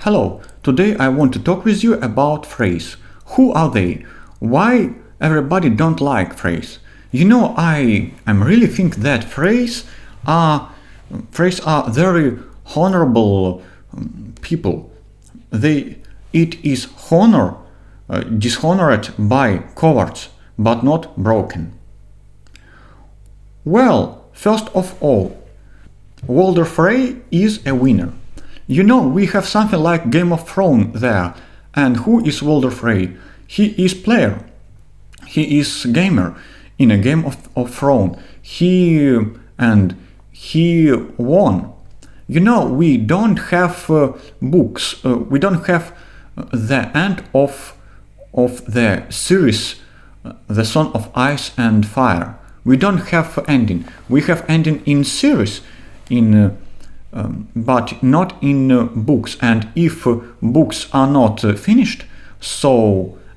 Hello, today I want to talk with you about Freys. Who are they? Why everybody don't like Freys? I really think that Freys are very honorable people. It is dishonored by cowards, but not broken. Well, first of all, Walder Frey is a winner. We have something like Game of Thrones there. And who is Walder Frey? He is player. He is gamer in a Game of Thrones. He won. We don't have books. We don't have the end of the series, The Son of Ice and Fire. We don't have ending. We have ending in series, but not in books. And if books are not finished,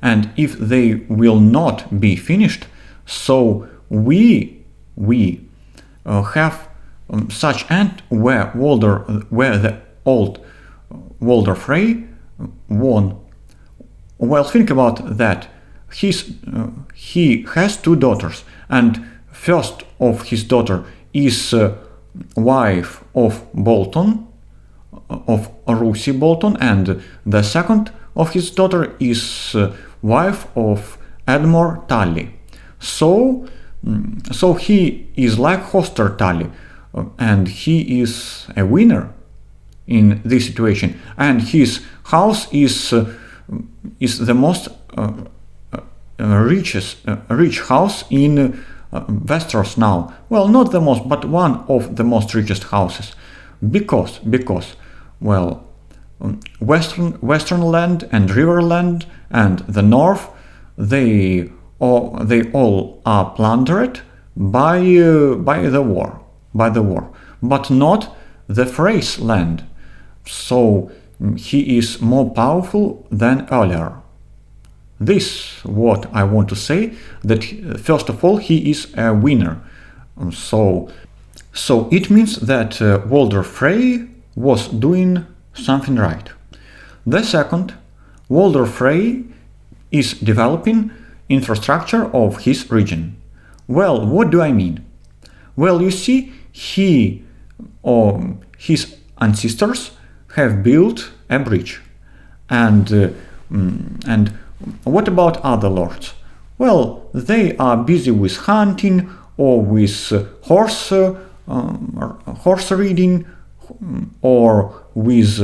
and if they will not be finished, so we have such end where the old Walder Frey won. Well, think about that. He has two daughters, and first of his daughter is wife of Bolton, of Lucy Bolton, and the second of his daughter is wife of Edmure Tully. So he is like Hoster Tully, and he is a winner in this situation. And his house is the most rich house in Westeros now. Well, not the most, but one of the most richest houses, because Western land and Riverland and the North, they all are plundered by the war, but not the Freys land. So he is more powerful than earlier. This what I want to say, that first of all he is a winner. So it means that Walder Frey was doing something right. The second, Walder Frey is developing infrastructure of his region. Well, what do I mean? Well, you see, he or his ancestors have built a bridge, and what about other lords? Well, they are busy with hunting or with horse riding, or with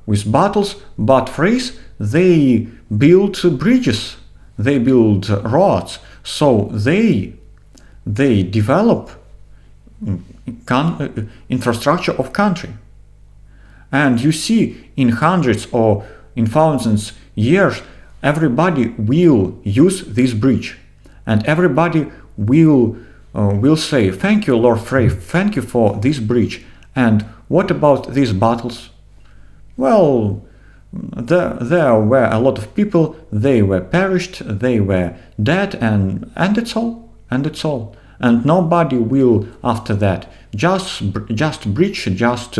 with battles. But Freys, they build bridges, they build roads, so they develop infrastructure of country. And you see, in hundreds or in thousands years, everybody will use this bridge, and everybody will say, "Thank you, Lord Frey, thank you for this bridge." And what about these battles? Well, there were a lot of people, they were perished, they were dead, and it's all. And nobody will after that. Just bridge, just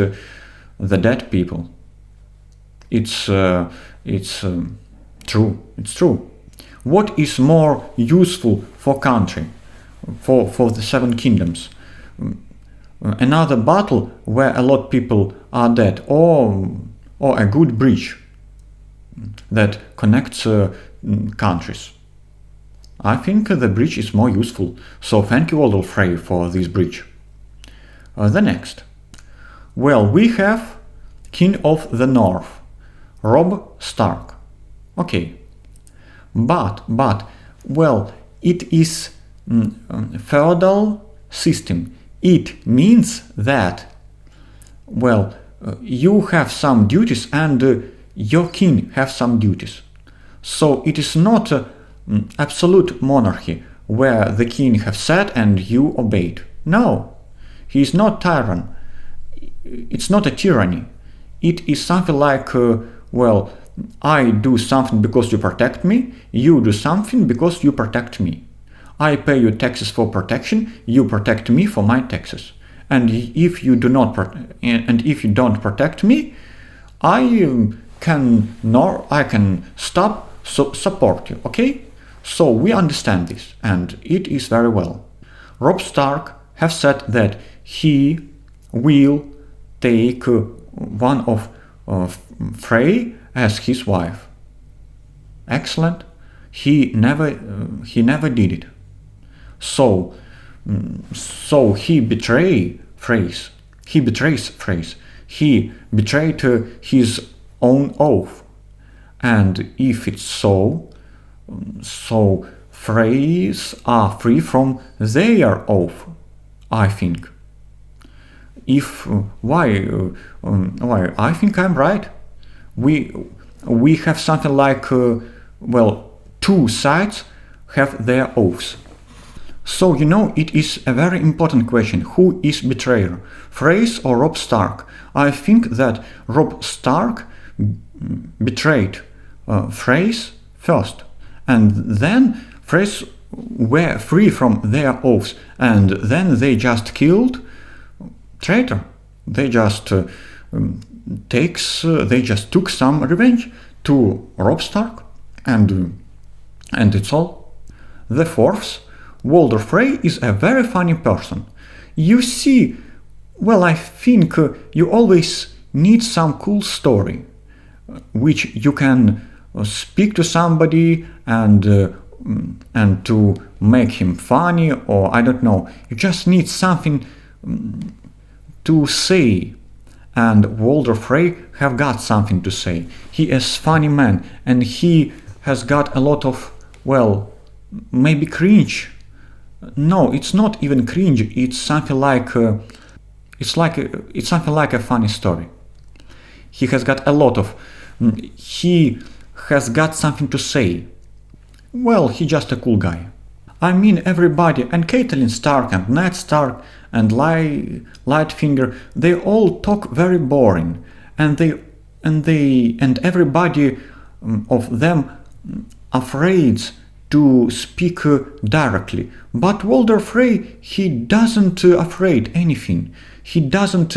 the dead people. It's true. It's true. What is more useful for country, for the Seven Kingdoms? Another battle where a lot of people are dead, or a good bridge that connects countries? I think the bridge is more useful. So thank you, Walder Frey, for this bridge. The next. Well, we have King of the North, Robb Stark. Okay, but well, it is feudal system. It means that, well, you have some duties and your king have some duties. So it is not absolute monarchy where the king have said and you obeyed. No, he is not tyrant. It's not a tyranny. It is something like, I do something because you protect me, you do something because you protect me. I pay you taxes for protection, you protect me for my taxes. And if you don't protect me, I can stop support you, okay? So we understand this, and it is very well. Robb Stark have said that he will take one of Frey as his wife. Excellent. He never did it. So he betrays Freys. He He betrayed his own oath. And if it's so Freys are free from their oath, I think. Why? I think I'm right. We have something like two sides have their oaths. So it is a very important question. Who is betrayer, Freys or Robb Stark? I think that Robb Stark betrayed Freys first, and then Freys were free from their oaths, and then they just killed traitor. They just took some revenge to Robb Stark, and it's all. The fourth, Walder Frey is a very funny person. You see, I think you always need some cool story, which you can speak to somebody and to make him funny, or I don't know. You just need something to say, and Walder Frey have got something to say. He is funny man, and he has got a lot of maybe cringe. No, it's not even cringe. It's something like it's something like a funny story. He has got a lot of. He has got something to say. He's just a cool guy. I mean, everybody, and Catelyn Stark and Ned Stark and Littlefinger, they all talk very boring, and everybody of them afraid to speak directly. But Walder Frey, he doesn't afraid anything. He doesn't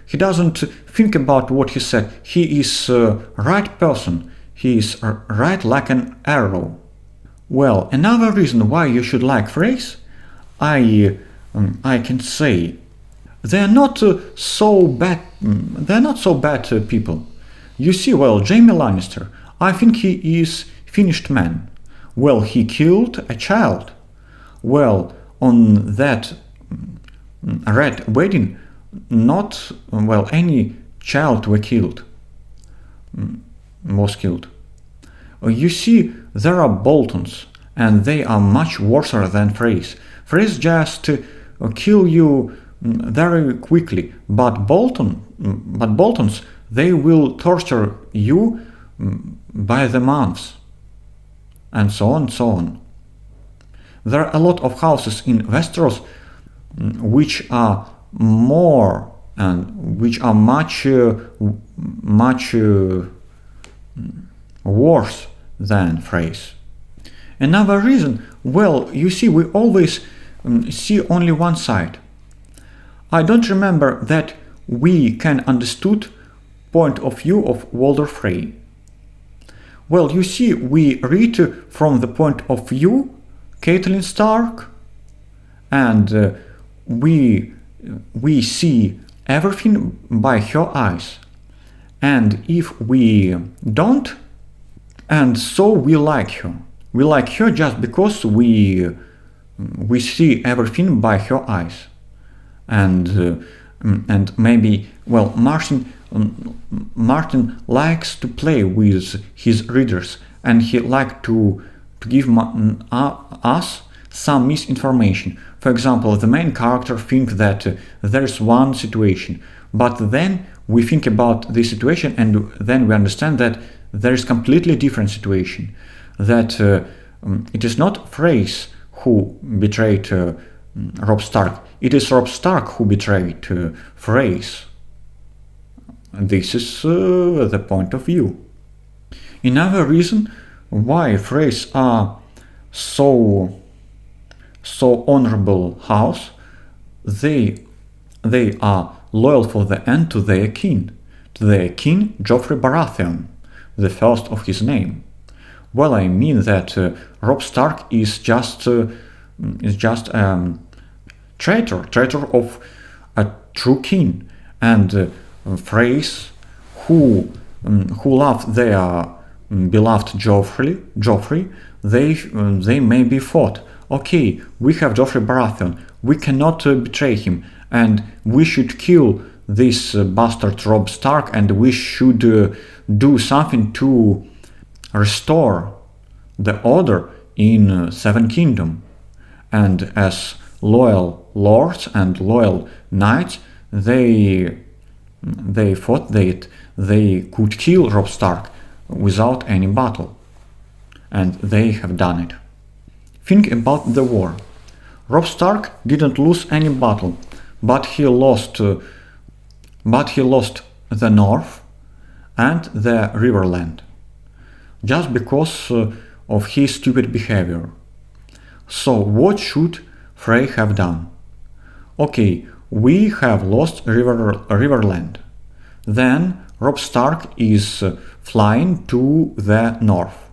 think about what he said. He is right person. He is right like an arrow. Another reason why you should like Freys, I can say, they're not so bad. They're not so bad people. You see, Jaime Lannister, I think he is finished man. He killed a child. On that red wedding, not any child was killed. You see, there are Boltons, and they are much worse than Freys. Freys just kill you very quickly, but Boltons, they will torture you by the months, and so on and so on. There are a lot of houses in Westeros which are more and which are much worse than Freys. Another reason, you see, we always see only one side. I don't remember that we can understood point of view of Walder Frey. You see, we read from the point of view Catelyn Stark, and we see everything by her eyes. And if we don't, and so we like her. We like her just because we see everything by her eyes. And maybe Martin likes to play with his readers, and he likes to give us some misinformation. For example, the main character thinks that there's one situation, but then we think about this situation, and then we understand that there is completely different situation. That it is not Freys who betrayed Robb Stark. It is Robb Stark who betrayed Freys. This is the point of view. Another reason why Freys are so honorable house, they are loyal for the end to their king, to their king Joffrey Baratheon, the first of his name. Well, I mean that Robb Stark is just traitor of a true king, and Freys, who love their beloved Joffrey, they may be thought, okay, we have Joffrey Baratheon, we cannot betray him, and we should kill this bastard Robb Stark, and we should do something to restore the order in Seven Kingdom. And as loyal lords and loyal knights, they thought that they could kill Robb Stark without any battle. And they have done it. Think about the war. Robb Stark didn't lose any battle, but he lost the North and the Riverland, just because of his stupid behavior. So what should Frey have done? Okay, we have lost Riverland. Then Robb Stark is flying to the north,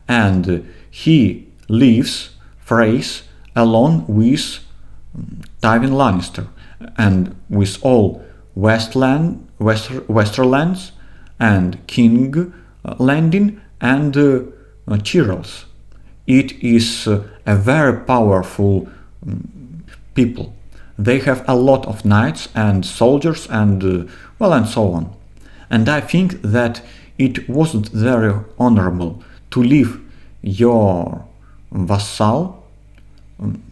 and he leaves Freys alone with Tywin Lannister and with all Westerlands and King Landing and Tyros. It is a very powerful people. They have a lot of knights and soldiers and and so on. And I think that it wasn't very honorable to leave your vassal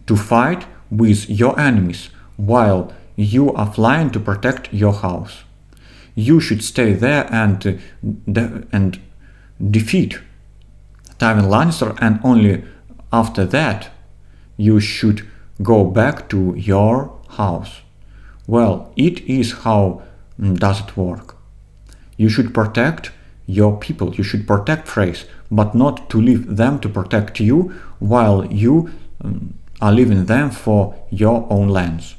to fight with your enemies while you are flying to protect your house. You should stay there and defeat Tywin Lannister, and only after that you should go back to your house. Well, it is how does it work. You should protect your people, you should protect Freys, but not to leave them to protect you while you are leaving them for your own lands.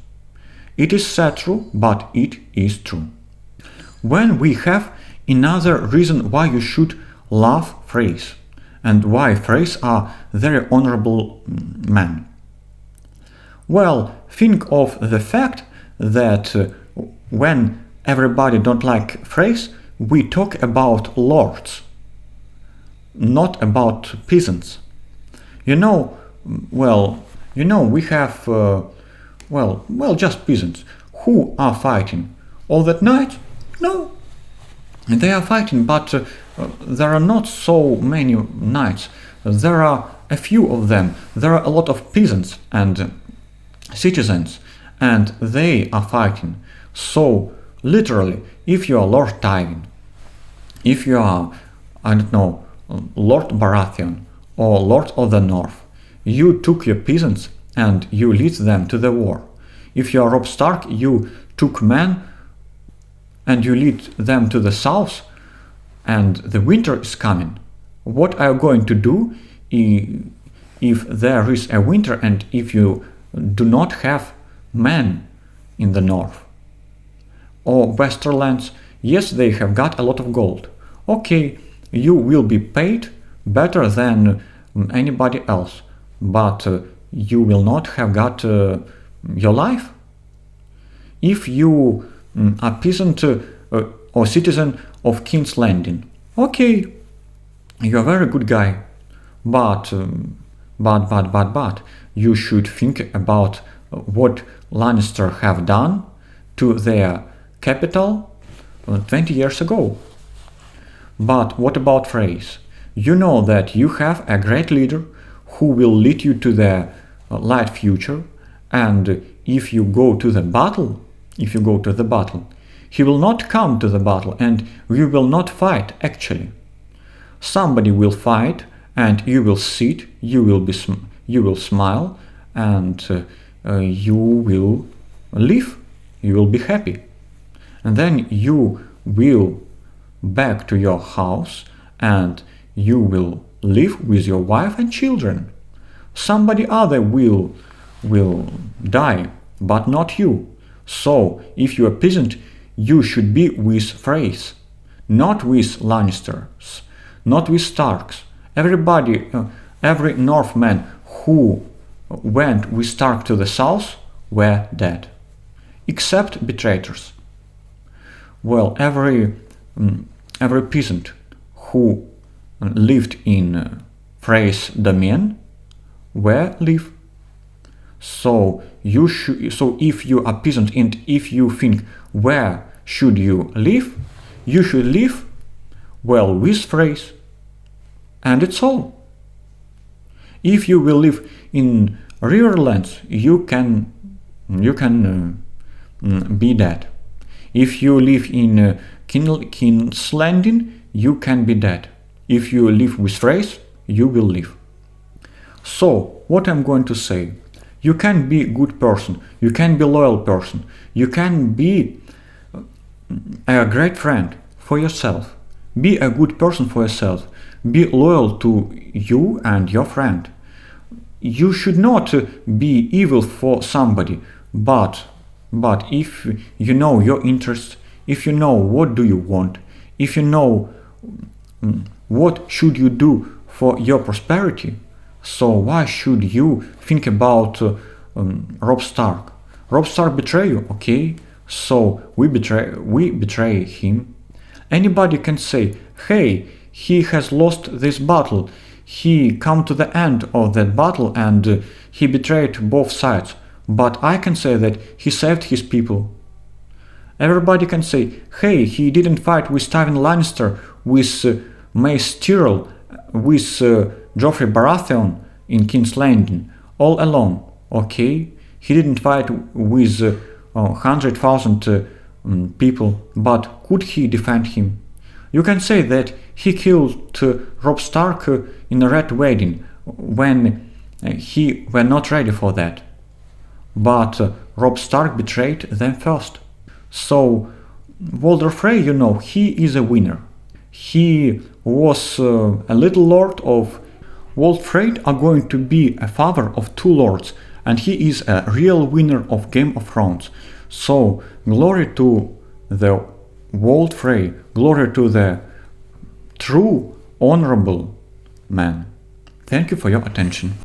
It is sad true, but it is true. When we have another reason why you should love Freys, and why Freys are very honorable men. Well, think of the fact that when everybody don't like Freys, we talk about lords, not about peasants. We have just peasants who are fighting. All that night? No. They are fighting, but there are not so many knights. There are a few of them. There are a lot of peasants and citizens, and they are fighting. So, literally, if you are Lord Tywin, if you are, Lord Baratheon or Lord of the North, you took your peasants and you lead them to the war. If you are Robb Stark, you took men and you lead them to the south, and the winter is coming. What are you going to do if there is a winter and if you do not have men in the north? Or Westerlands, yes, they have got a lot of gold. Okay, you will be paid better than anybody else, but you will not have got your life. If you are peasant or citizen of King's Landing, okay, you're a very good guy, but you should think about what Lannister have done to their capital 20 years ago. But what about Freys? You know that you have a great leader who will lead you to the light future, and if you go to the battle, he will not come to the battle and you will not fight actually. Somebody will fight and you will sit, you will smile, and you will live, you will be happy. And then you will back to your house and you will live with your wife and children. Somebody other will die, but not you. So if you are a peasant, you should be with Freys, not with Lannisters, not with Starks. Everybody, every Northman who went with Stark to the south were dead, except betrayers. Well, every peasant who lived in Freys' domain were live. So if you are peasant and if you think where should you live, you should live, well, with Freys. And it's all. If you will live in Riverlands, you can be dead. If you live in King's Landing, you can be dead. If you live with Freys, you will live. So, what I'm going to say, you can be a good person, you can be a loyal person, you can be a great friend for yourself. Be a good person for yourself. Be loyal to you and your friend. You should not be evil for somebody, but if you know your interests, if you know what do you want, if you know what should you do for your prosperity, so why should you think about Robb Stark? Robb Stark betray you, okay? So we betray him. Anybody can say, hey, he has lost this battle. He come to the end of that battle and he betrayed both sides. But I can say that he saved his people. Everybody can say, hey, he didn't fight with Tywin Lannister, with Mace Tyrell, with Joffrey Baratheon in King's Landing, all alone. Okay, he didn't fight with 100,000 people, but could he defend him? You can say that he killed Robb Stark in a Red Wedding when he were not ready for that. But Robb Stark betrayed them first. So Walder Frey, you know, he is a winner. He was a little lord of Walder Frey are going to be a father of two lords, and he is a real winner of Game of Thrones. So glory to the Walder Frey, glory to the true honorable man. Thank you for your attention.